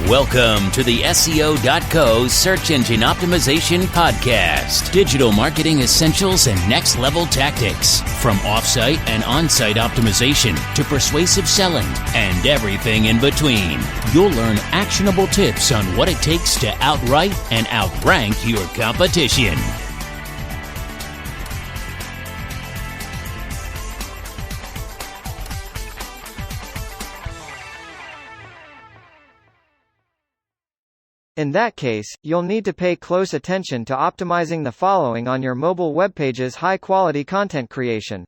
Welcome to the SEO.co Search Engine Optimization Podcast. Digital marketing essentials and next-level tactics. From off-site and on-site optimization to persuasive selling and everything in between. You'll learn actionable tips on what it takes to outright and outrank your competition. In that case, you'll need to pay close attention to optimizing the following on your mobile web page's high-quality content creation.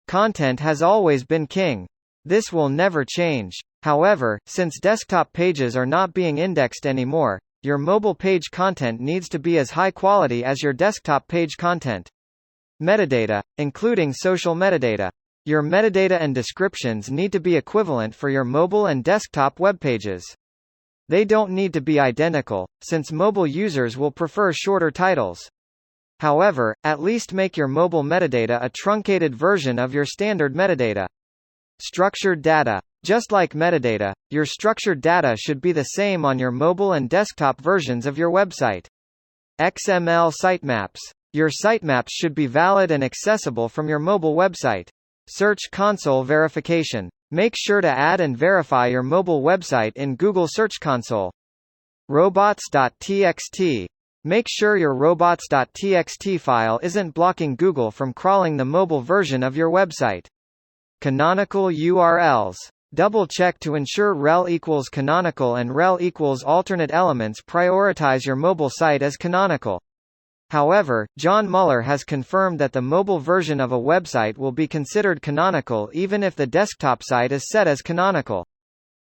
Content has always been king. This will never change. However, since desktop pages are not being indexed anymore, your mobile page content needs to be as high quality as your desktop page content. Metadata, including social metadata. Your metadata and descriptions need to be equivalent for your mobile and desktop web pages. They don't need to be identical, since mobile users will prefer shorter titles. However, at least make your mobile metadata a truncated version of your standard metadata. Structured data. Just like metadata, your structured data should be the same on your mobile and desktop versions of your website. XML sitemaps. Your sitemaps should be valid and accessible from your mobile website. Search console verification. Make sure to add and verify your mobile website in Google Search Console. Robots.txt. Make sure your robots.txt file isn't blocking Google from crawling the mobile version of your website. Canonical URLs. Double-check to ensure rel equals canonical and rel equals alternate elements prioritize your mobile site as canonical. However, John Muller has confirmed that the mobile version of a website will be considered canonical even if the desktop site is set as canonical.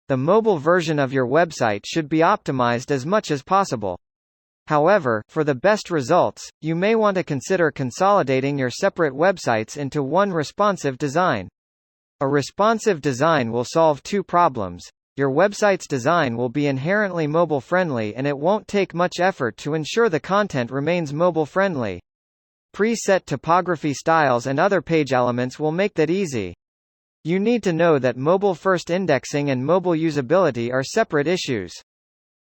The mobile version of your website should be optimized as much as possible. However, for the best results, you may want to consider consolidating your separate websites into one responsive design. A responsive design will solve two problems. Your website's design will be inherently mobile-friendly and it won't take much effort to ensure the content remains mobile-friendly. Preset typography styles and other page elements will make that easy. You need to know that mobile-first indexing and mobile usability are separate issues.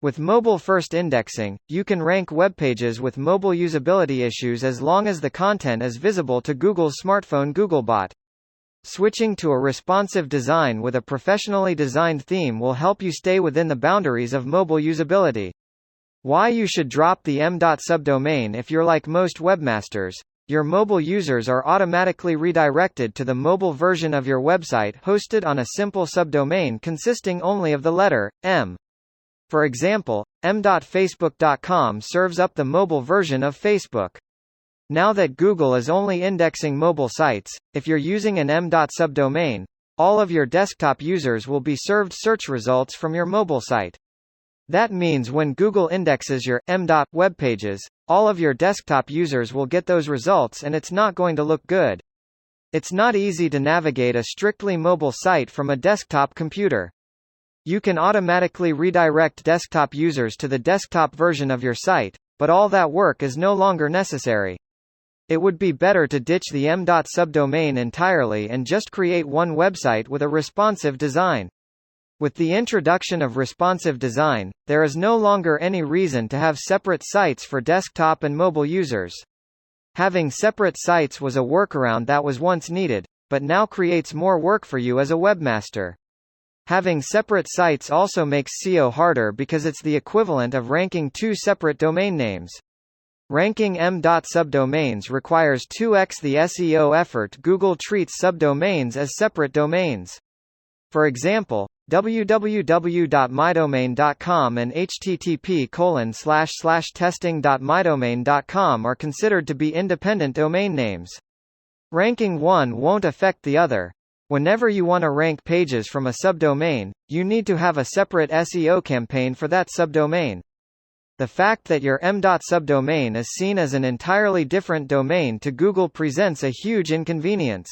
With mobile-first indexing, you can rank web pages with mobile usability issues as long as the content is visible to Google's smartphone Googlebot. Switching to a responsive design with a professionally designed theme will help you stay within the boundaries of mobile usability. Why you should drop the Mdot subdomain. If you're like most webmasters, your mobile users are automatically redirected to the mobile version of your website hosted on a simple subdomain consisting only of the letter M. For example, m.facebook.com serves up the mobile version of Facebook. Now that Google is only indexing mobile sites, if you're using an Mdot subdomain, all of your desktop users will be served search results from your mobile site. That means when Google indexes your Mdot web pages, all of your desktop users will get those results and it's not going to look good. It's not easy to navigate a strictly mobile site from a desktop computer. You can automatically redirect desktop users to the desktop version of your site, but all that work is no longer necessary. It would be better to ditch the Mdot subdomain entirely and just create one website with a responsive design. With the introduction of responsive design, there is no longer any reason to have separate sites for desktop and mobile users. Having separate sites was a workaround that was once needed, but now creates more work for you as a webmaster. Having separate sites also makes SEO harder because it's the equivalent of ranking two separate domain names. Ranking Mdot subdomains requires 2x the SEO effort. Google treats subdomains as separate domains. For example, www.mydomain.com and http://testing.mydomain.com are considered to be independent domain names. Ranking one won't affect the other. Whenever you want to rank pages from a subdomain, you need to have a separate SEO campaign for that subdomain. The fact that your Mdot subdomain is seen as an entirely different domain to Google presents a huge inconvenience.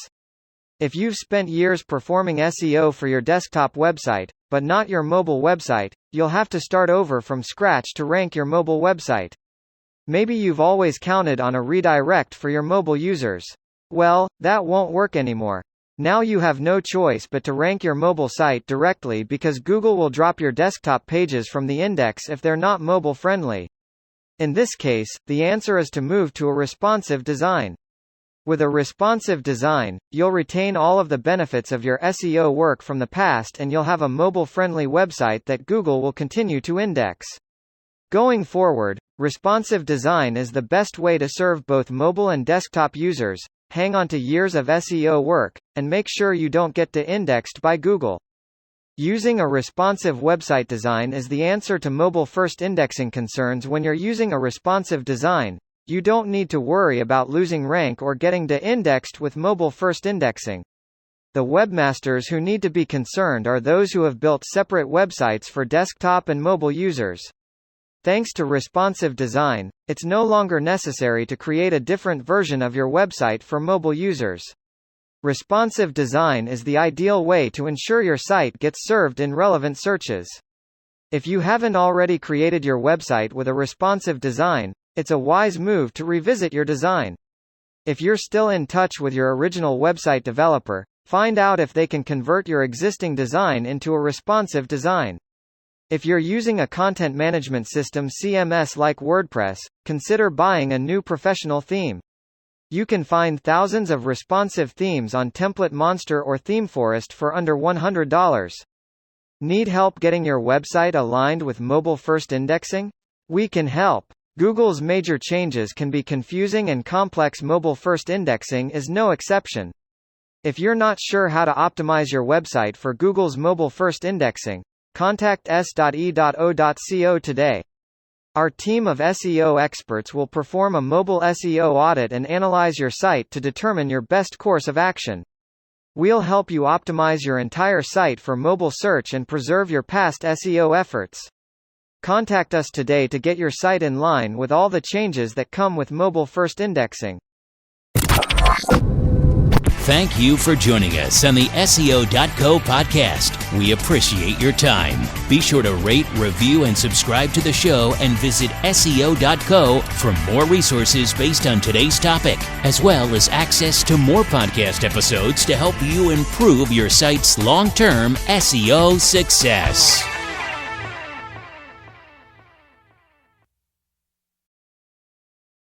If you've spent years performing SEO for your desktop website, but not your mobile website, you'll have to start over from scratch to rank your mobile website. Maybe you've always counted on a redirect for your mobile users. Well, that won't work anymore. Now you have no choice but to rank your mobile site directly because Google will drop your desktop pages from the index if they're not mobile friendly. In this case, the answer is to move to a responsive design. With a responsive design, you'll retain all of the benefits of your SEO work from the past and you'll have a mobile-friendly website that Google will continue to index. Going forward, responsive design is the best way to serve both mobile and desktop users, hang on to years of SEO work, and make sure you don't get de-indexed by Google. Using a responsive website design is the answer to mobile-first indexing concerns. When you're using a responsive design, you don't need to worry about losing rank or getting de-indexed with mobile-first indexing. The webmasters who need to be concerned are those who have built separate websites for desktop and mobile users. Thanks to responsive design, it's no longer necessary to create a different version of your website for mobile users. Responsive design is the ideal way to ensure your site gets served in relevant searches. If you haven't already created your website with a responsive design, it's a wise move to revisit your design. If you're still in touch with your original website developer, find out if they can convert your existing design into a responsive design. If you're using a content management system CMS like WordPress, consider buying a new professional theme. You can find thousands of responsive themes on Template Monster or ThemeForest for under $100. Need help getting your website aligned with mobile-first indexing? We can help. Google's major changes can be confusing and complex. Mobile-first indexing is no exception. If you're not sure how to optimize your website for Google's mobile-first indexing, contact s.e.o.co today. Our team of SEO experts will perform a mobile SEO audit and analyze your site to determine your best course of action. We'll help you optimize your entire site for mobile search and preserve your past SEO efforts. Contact us today to get your site in line with all the changes that come with mobile-first indexing. Thank you for joining us on the SEO.co podcast. We appreciate your time. Be sure to rate, review, and subscribe to the show and visit SEO.co for more resources based on today's topic, as well as access to more podcast episodes to help you improve your site's long-term SEO success.